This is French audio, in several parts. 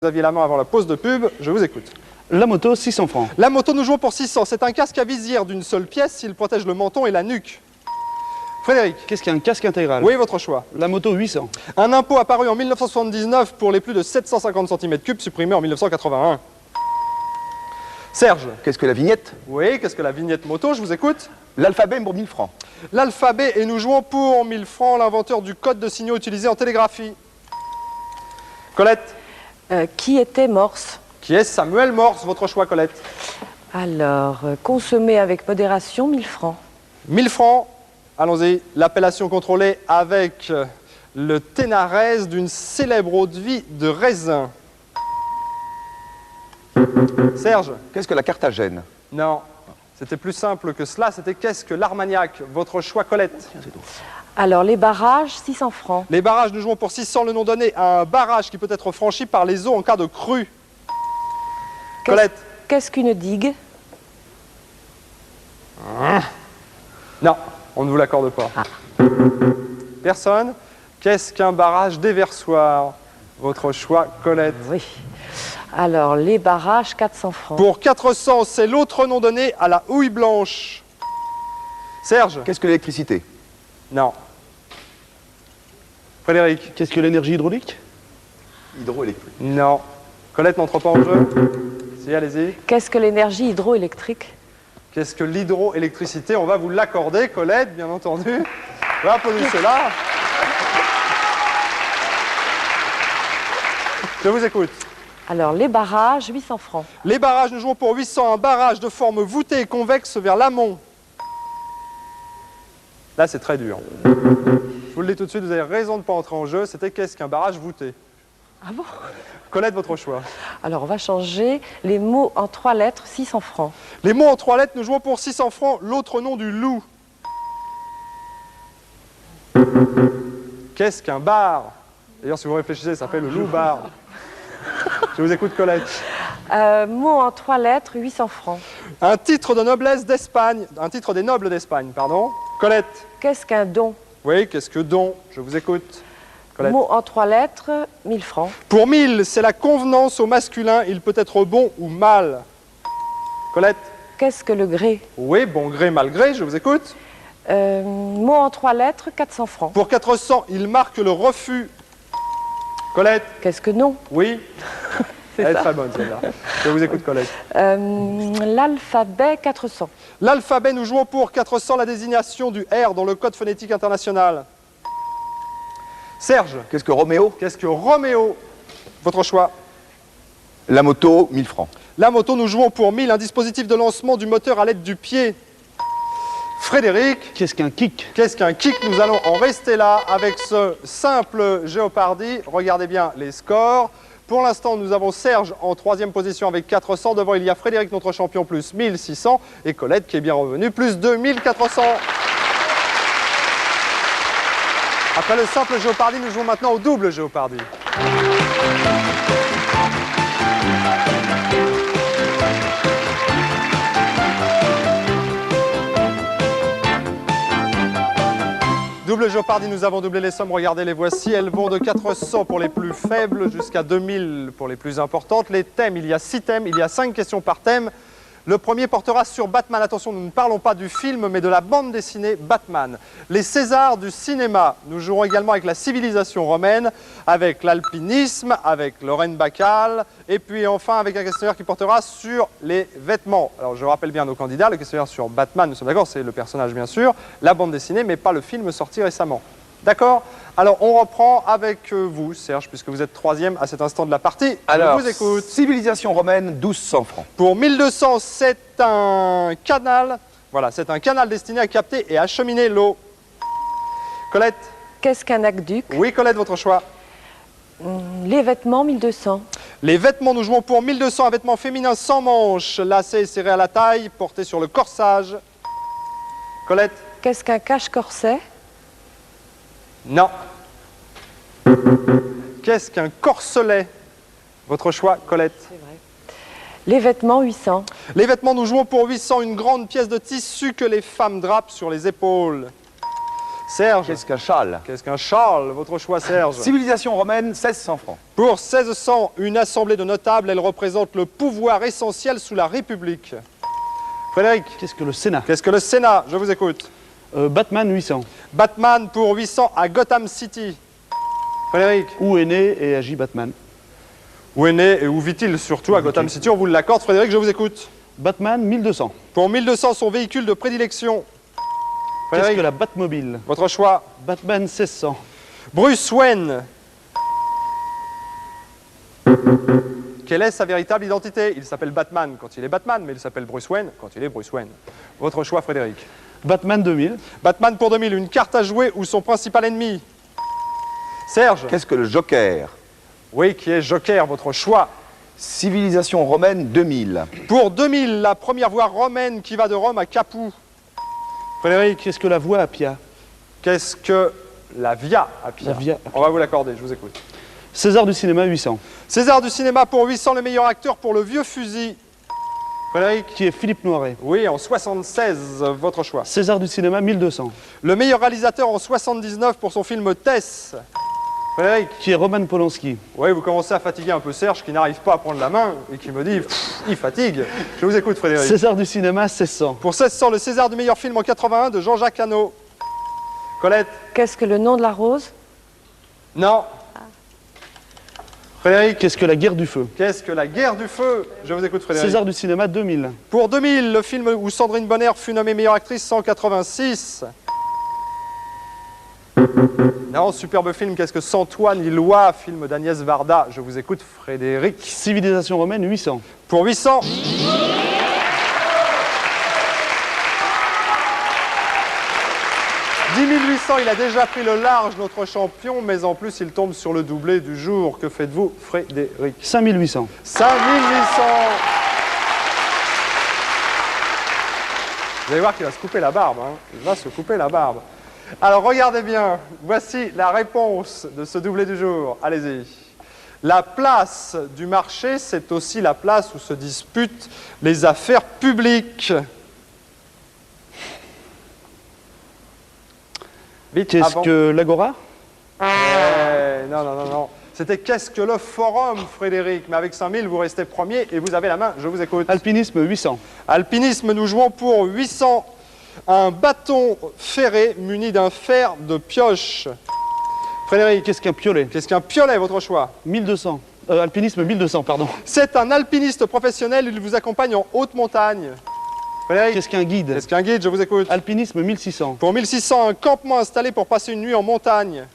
Vous aviez la main avant la pause de pub, je vous écoute. La moto, 600 francs. La moto, nous jouons pour 600. C'est un casque à visière d'une seule pièce, il protège le menton et la nuque. Frédéric. Qu'est-ce qu'un casque intégral? Oui, votre choix. La moto, 800. Un impôt apparu en 1979 pour les plus de 750 cm3, supprimé en 1981. Serge. Qu'est-ce que la vignette? Oui, qu'est-ce que la vignette moto? Je vous écoute. L'alphabet pour 1000 francs. L'alphabet, et nous jouons pour 1000 francs, l'inventeur du code de signaux utilisé en télégraphie. Colette. Qui était Morse? Qui est Samuel Morse? Votre choix, Colette. Alors, consommer avec modération, 1000 francs. 1000 francs, allons-y. L'appellation contrôlée avec le Ténarès d'une célèbre eau-de-vie de raisin. Serge. Qu'est-ce que la Carthagène? Non, c'était plus simple que cela. C'était qu'est-ce que l'Armagnac? Votre choix, Colette. Alors, les barrages, 600 francs. Les barrages, nous jouons pour 600, le nom donné à un barrage qui peut être franchi par les eaux en cas de crue. Colette. Qu'est-ce qu'une digue? Non, on ne vous l'accorde pas. Personne. Qu'est-ce qu'un barrage déversoir? Votre choix, Colette. Oui. Alors, les barrages, 400 francs. Pour 400, c'est l'autre nom donné à la houille blanche. Serge. Qu'est-ce que l'électricité? Non. Frédéric. Qu'est-ce que l'énergie hydraulique? Hydroélectrique. Non. Colette n'entre pas en jeu. Si, allez-y. Qu'est-ce que l'énergie hydroélectrique? Qu'est-ce que l'hydroélectricité? On va vous l'accorder, Colette, bien entendu. Applaudissez-la. Je vous écoute. Alors, les barrages, 800 francs. Les barrages, nous jouons pour 800. Un barrage de forme voûtée et convexe vers l'amont. Là, c'est très dur. Je vous le dis tout de suite, vous avez raison de ne pas entrer en jeu. C'était qu'est-ce qu'un barrage voûté? Ah bon? Colette, votre choix. Alors, on va changer les mots en 3 lettres, 600 francs. Les mots en 3 lettres, nous jouons pour 600 francs. L'autre nom du loup. Qu'est-ce qu'un bar? D'ailleurs, si vous réfléchissez, ça s'appelle le loup-bar. Je vous écoute, Colette. Mots en 3 lettres, 800 francs. Un titre de noblesse d'Espagne. Un titre des nobles d'Espagne, pardon. Colette. Qu'est-ce qu'un don? Oui, qu'est-ce que don? Je vous écoute. Colette. Mots en 3 lettres, 1000 francs. Pour 1000, c'est la convenance au masculin. Il peut être bon ou mal. Colette. Qu'est-ce que le gré? Oui, bon gré, mal gré, je vous écoute. Mots en 3 lettres, 400 francs. Pour 400, il marque le refus. Colette. Qu'est-ce que non? Oui. Elle est très bonne, celle-là. Je vous écoute, Colette. L'alphabet, 400. L'alphabet, nous jouons pour 400 la désignation du R dans le code phonétique international. Serge. Qu'est-ce que Roméo? Qu'est-ce que Roméo? Votre choix. La moto, 1000 francs. La moto, nous jouons pour 1000, un dispositif de lancement du moteur à l'aide du pied. Frédéric. Qu'est-ce qu'un kick? Qu'est-ce qu'un kick? Nous allons en rester là avec ce simple Jeopardy. Regardez bien les scores. Pour l'instant, nous avons Serge en 3e position avec 400. Devant, il y a Frédéric, notre champion, plus 1600. Et Colette, qui est bien revenue, plus 2400. Après le simple Jeopardy, nous jouons maintenant au double Jeopardy. Double Jeopardy, nous avons doublé les sommes, regardez les voici, elles vont de 400 pour les plus faibles jusqu'à 2000 pour les plus importantes. Les thèmes, il y a 6 thèmes, il y a 5 questions par thème. Le premier portera sur Batman. Attention, nous ne parlons pas du film, mais de la bande dessinée Batman. Les Césars du cinéma. Nous jouerons également avec la civilisation romaine, avec l'alpinisme, avec Lorraine Bacal, et puis enfin avec un questionnaire qui portera sur les vêtements. Alors je rappelle bien nos candidats, le questionnaire sur Batman, nous sommes d'accord, c'est le personnage bien sûr, la bande dessinée, mais pas le film sorti récemment. D'accord? Alors, on reprend avec vous, Serge, puisque vous êtes 3e à cet instant de la partie. Alors, je vous écoute. civilisation romaine, 1200 francs. Pour 1200, c'est un canal. Voilà, c'est un canal destiné à capter et acheminer l'eau. Colette. Qu'est-ce qu'un aqueduc? Oui, Colette, votre choix. Les vêtements, 1200. Les vêtements, nous jouons pour 1200, un vêtement féminin sans manches, lacé et serré à la taille, porté sur le corsage. Colette. Qu'est-ce qu'un cache-corset? Non. Qu'est-ce qu'un corselet? Votre choix, Colette. C'est vrai. Les vêtements, 800. Les vêtements, nous jouons pour 800, une grande pièce de tissu que les femmes drapent sur les épaules. Serge, Qu'est-ce qu'un châle? qu'est-ce qu'un Charles? Votre choix, Serge. Civilisation romaine, 1600 francs. Pour 1600, une assemblée de notables, elle représente le pouvoir essentiel sous la République. Frédéric, Qu'est-ce que le Sénat? qu'est-ce que le Sénat? Je vous écoute. Batman 800. Batman pour 800 à Gotham City. Frédéric, Où est né et agit Batman? où est né et où vit-il surtout à Gotham City? On vous l'accorde. Frédéric, je vous écoute. Batman 1200. Pour 1200, son véhicule de prédilection. Qu'est-ce Frédéric, que la Batmobile? votre choix. Batman 1600. Bruce Wayne. Quelle est sa véritable identité? Il s'appelle Batman quand il est Batman, mais il s'appelle Bruce Wayne quand il est Bruce Wayne. Votre choix, Frédéric. Batman 2000. Batman pour 2000, une carte à jouer ou son principal ennemi? Serge. Qu'est-ce que le joker? Oui, qui est Joker, votre choix. Civilisation romaine, 2000. Pour 2000, la première voie romaine qui va de Rome à Capoue. Frédéric, Qu'est-ce que la Voie Appia? qu'est-ce que la Via Appia? La Via Appia. On va vous l'accorder, je vous écoute. César du cinéma 800. César du cinéma pour 800, le meilleur acteur pour Le Vieux Fusil. Frédéric. Qui est Philippe Noiret. Oui, en 76, votre choix. César du cinéma 1200. Le meilleur réalisateur en 79 pour son film Tess. Frédéric. Qui est Roman Polanski. Oui, vous commencez à fatiguer un peu Serge qui n'arrive pas à prendre la main et qui me dit il fatigue. Je vous écoute, Frédéric. César du cinéma 1600. Pour 1600, le César du meilleur film en 81 de Jean-Jacques Hano. Colette. Qu'est-ce que le nom de la rose? Non. Frédéric. Qu'est-ce que la guerre du feu? Qu'est-ce que la guerre du feu? Je vous écoute, Frédéric. César du cinéma 2000. Pour 2000, le film où Sandrine Bonner fut nommée meilleure actrice 186. Non, superbe film. Qu'est-ce que Santoine Illois, film d'Agnès Varda? Je vous écoute, Frédéric. Civilisation romaine 800. Pour 800. 10 800, il a déjà pris le large, notre champion, mais en plus, il tombe sur le doublé du jour. Que faites-vous, Frédéric? 5800. 5800. Vous allez voir qu'il va se couper la barbe. Hein. Il va se couper la barbe. Alors, regardez bien. Voici la réponse de ce doublé du jour. Allez-y. La place du marché, c'est aussi la place où se disputent les affaires publiques. Vite, Qu'est-ce avant. que l'Agora? Non. C'était qu'est-ce que le forum, Frédéric? Mais avec 5000, vous restez premier et vous avez la main. Je vous écoute. Alpinisme 800. Alpinisme, nous jouons pour 800. Un bâton ferré muni d'un fer de pioche. Frédéric, Qu'est-ce qu'un piolet? qu'est-ce qu'un piolet, votre choix? 1200. Alpinisme 1200, pardon. C'est un alpiniste professionnel, il vous accompagne en haute montagne. Frédéric, Qu'est-ce qu'un guide? qu'est-ce qu'un guide? Je vous écoute. Alpinisme 1600. Pour 1600, un campement installé pour passer une nuit en montagne.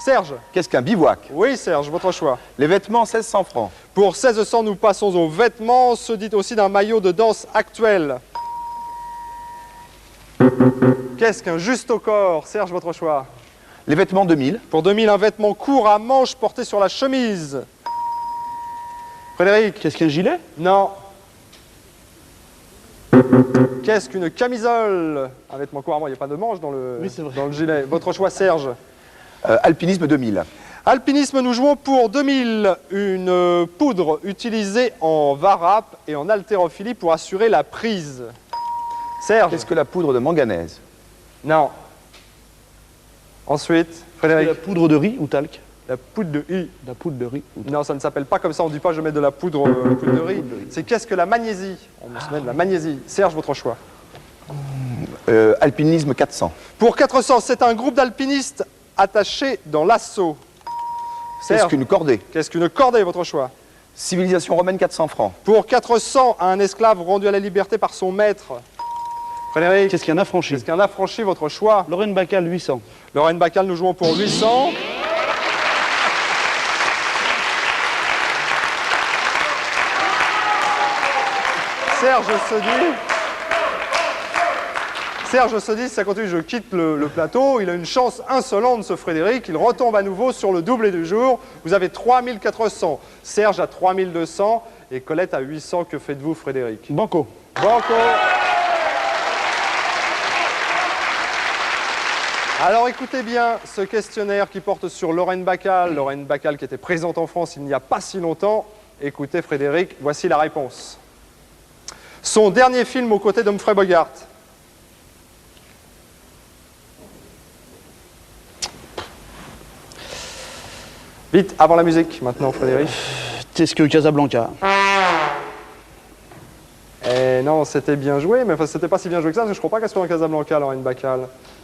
Serge. Qu'est-ce qu'un bivouac? Oui, Serge, votre choix. Les vêtements, 1600 francs. Pour 1600, nous passons aux vêtements, se dit aussi d'un maillot de danse actuel. Qu'est-ce qu'un juste au corps? Serge, votre choix. Les vêtements, 2000. Pour 2000, un vêtement court à manches porté sur la chemise. Frédéric. Qu'est-ce qu'un gilet? Non. Qu'est-ce qu'une camisole? Un vêtement court à manches, il n'y a pas de manches dans le, Oui, c'est vrai. dans le gilet. Votre choix, Serge. Alpinisme, 2000. Alpinisme, nous jouons pour 2000. Une poudre utilisée en varap et en haltérophilie pour assurer la prise. Serge. Qu'est-ce que la poudre de manganèse? Non. Ensuite, Frédéric. La poudre de riz ou talc? La poudre de I. La poudre de riz ou talc. Non, ça ne s'appelle pas comme ça, on ne dit pas je mets de la poudre de riz. C'est qu'est-ce que la magnésie? On se met de la magnésie. Serge, votre choix. Alpinisme, 400. Pour 400, c'est un groupe d'alpinistes attachés dans l'assaut. Qu'est-ce Serge, qu'une cordée? qu'est-ce qu'une cordée, votre choix? Civilisation romaine, 400 francs. Pour 400, un esclave rendu à la liberté par son maître. Frédéric, Qu'est-ce qu'un affranchi? qu'est-ce qu'un affranchi, votre choix? Lorraine Bacal 800. Lorraine Bacal, nous jouons pour 800. Serge se dit, si ça continue, je quitte le plateau. Il a une chance insolente, ce Frédéric. Il retombe à nouveau sur le doublé du jour. Vous avez 3400. Serge à 3200 et Colette à 800. Que faites-vous, Frédéric? Banco. Banco. Alors écoutez bien ce questionnaire qui porte sur Lorraine Bacal. Lorraine Bacal qui était présente en France il n'y a pas si longtemps. Écoutez Frédéric, voici la réponse. Son dernier film aux côtés d'Humphrey Bogart. Vite, avant la musique, maintenant, Frédéric. Est-ce que Casablanca? Eh non, c'était bien joué, mais enfin, c'était pas si bien joué que ça, parce que je crois pas qu'elle soit en Casablanca, Lorraine Bacal.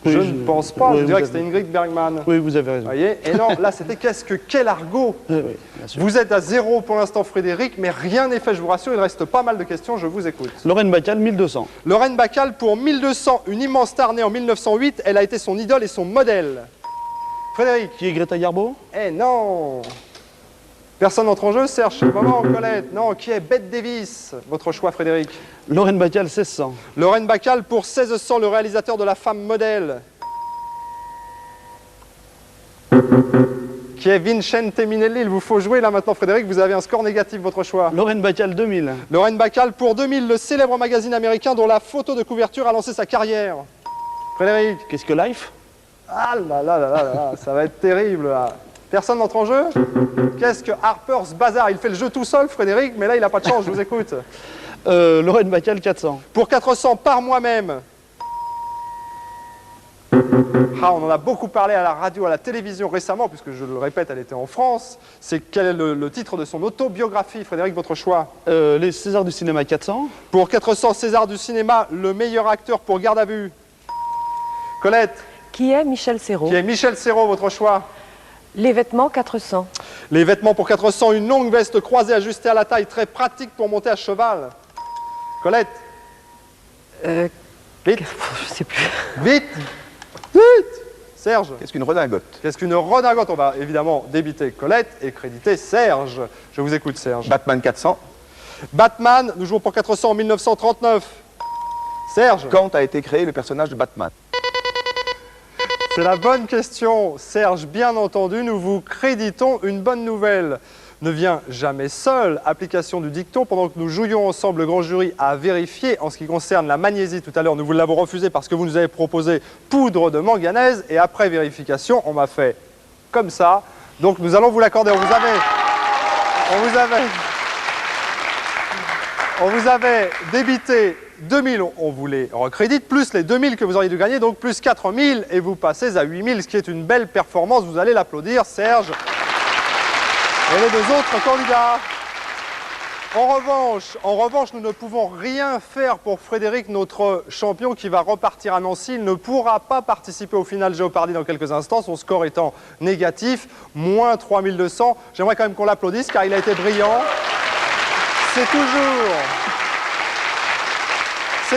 Je Oui, ne pense pas, oui, je dirais vous que c'était Ingrid Bergman. Oui, vous avez Vous raison. voyez? Et non, là, c'était qu'est-ce que quel argot! Oui, bien sûr. Vous êtes à 0 pour l'instant, Frédéric, mais rien n'est fait, je vous rassure, il reste pas mal de questions, je vous écoute. Lorraine Bacal, 1200. Lorraine Bacal, pour 1200, une immense star née en 1908, elle a été son idole et son modèle. Frédéric? Qui est Greta Garbo? Eh non! Personne n'entre en jeu, Serge, c'est le moment, Colette. Non, qui est Bette Davis? Votre choix, Frédéric. Lorraine Bacal, 1600. Lorraine Bacal, pour 1600, le réalisateur de La Femme Modèle. Qui est Vincente Minelli. Il vous faut jouer là maintenant, Frédéric. Vous avez un score négatif, votre choix. Lorraine Bacal, 2000. Lorraine Bacal, pour 2000, le célèbre magazine américain dont la photo de couverture a lancé sa carrière. Frédéric. Qu'est-ce que Life? Ah là là là là là, ça va être terrible là. Personne n'entre en jeu? Qu'est-ce que Harper's Bazaar? Il fait le jeu tout seul, Frédéric, mais là il n'a pas de chance, je vous écoute. Lorraine Bacal, 400. Pour 400 par moi-même. Ah, on en a beaucoup parlé à la radio, à la télévision récemment, puisque je le répète, elle était en France. C'est quel est le titre de son autobiographie, Frédéric, votre choix? Les Césars du cinéma, 400. Pour 400 César du cinéma, le meilleur acteur pour Garde à vue. Colette. Qui est Michel Serrault? Qui est Michel Serrault, votre choix? Les vêtements, 400. Les vêtements pour 400, une longue veste croisée ajustée à la taille, très pratique pour monter à cheval. Colette. Vite. Je sais plus. Vite. Vite. Serge. Qu'est-ce qu'une redingote? Qu'est-ce qu'une redingote? On va évidemment débiter Colette et créditer Serge. Je vous écoute, Serge. Batman 400. Batman, nous jouons pour 400 en 1939. Serge. Quand a été créé le personnage de Batman? C'est la bonne question, Serge. Bien entendu, nous vous créditons une bonne nouvelle. Ne vient jamais seul. Application du dicton. Pendant que nous jouions ensemble, le grand jury a vérifié. En ce qui concerne la magnésie, tout à l'heure, nous vous l'avons refusé parce que vous nous avez proposé poudre de manganèse. Et après vérification, on m'a fait comme ça. Donc nous allons vous l'accorder. On vous avait débité 2000, on vous les recrédite, plus les 2000 que vous auriez dû gagner, donc plus 4000, et vous passez à 8000, ce qui est une belle performance. Vous allez l'applaudir, Serge. Et les deux autres candidats. En revanche, nous ne pouvons rien faire pour Frédéric, notre champion qui va repartir à Nancy. Il ne pourra pas participer au final Jeopardy dans quelques instants, son score étant négatif, moins 3200. J'aimerais quand même qu'on l'applaudisse car il a été brillant. C'est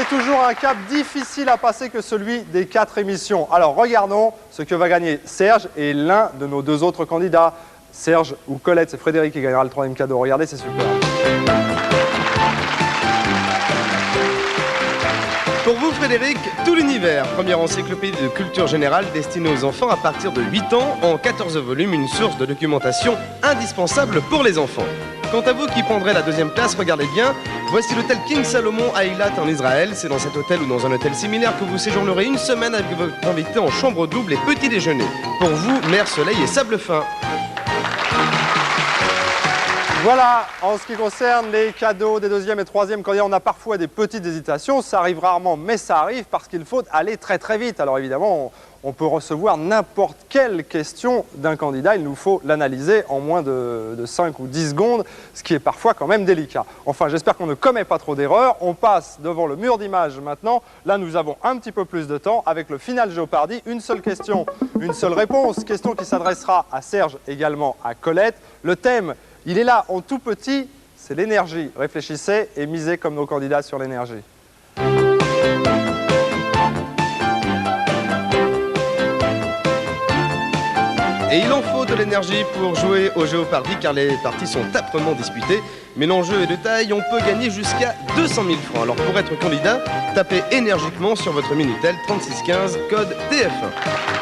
toujours un cap difficile à passer que celui des 4 émissions. Alors regardons ce que va gagner Serge et l'un de nos deux autres candidats. Serge ou Colette, c'est Frédéric qui gagnera le 3e cadeau. Regardez, c'est super. Pour vous, Frédéric, tout l'univers, première encyclopédie de culture générale destinée aux enfants à partir de 8 ans, en 14 volumes, une source de documentation indispensable pour les enfants. Quant à vous qui prendrez la 2e place, regardez bien, voici l'hôtel King Salomon à Eilat en Israël. C'est dans cet hôtel ou dans un hôtel similaire que vous séjournerez une semaine avec votre invité en chambre double et petit déjeuner. Pour vous, mer, soleil et sable fin. Voilà, en ce qui concerne les cadeaux des 2e et 3e candidats, on a parfois des petites hésitations. Ça arrive rarement, mais ça arrive parce qu'il faut aller très très vite. Alors évidemment, on peut recevoir n'importe quelle question d'un candidat. Il nous faut l'analyser en moins de 5 ou 10 secondes, ce qui est parfois quand même délicat. Enfin, j'espère qu'on ne commet pas trop d'erreurs. On passe devant le mur d'images maintenant. Là, nous avons un petit peu plus de temps avec le final Jeopardy. Une seule question, une seule réponse. Question qui s'adressera à Serge, également à Colette. Le thème, il est là en tout petit, c'est l'énergie. Réfléchissez et misez comme nos candidats sur l'énergie. Et il en faut de l'énergie pour jouer au Jeopardy car les parties sont âprement disputées. Mais l'enjeu est de taille, on peut gagner jusqu'à 200 000 francs. Alors pour être candidat, tapez énergiquement sur votre Minitel 3615, code TF1.